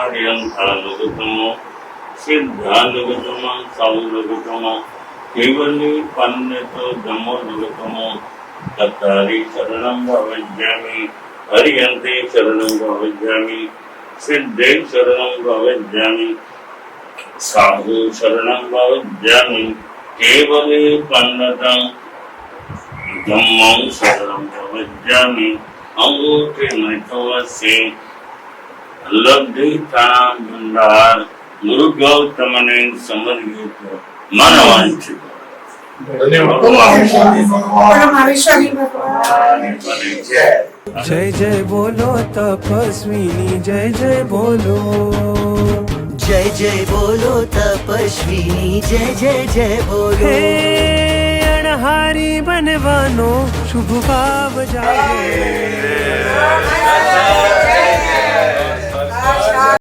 आर्यंथानुगतम सिद्धानुगतम साउनुगतम केवली पन्नतो धम्मोनुगतम तत्तारि शरणं भवज्यामि हरियन्ते शरणं भवज्यामि सिद्धे शरणं भवज्यामि साधु शरणं भवज्यामि केवले पन्नतं धम्मं शरणं भवज्यामि अंगूठे में तवसे लब्धितानां भंडार गुरु गौतम ने समर्पित मानवांचित जय जय बोलो तपस्विनी जय जय बोलो जय जय बोलो तपस्विनी जय जय जय बोलो हे अणहारी बनवानो शुभ भाव जागे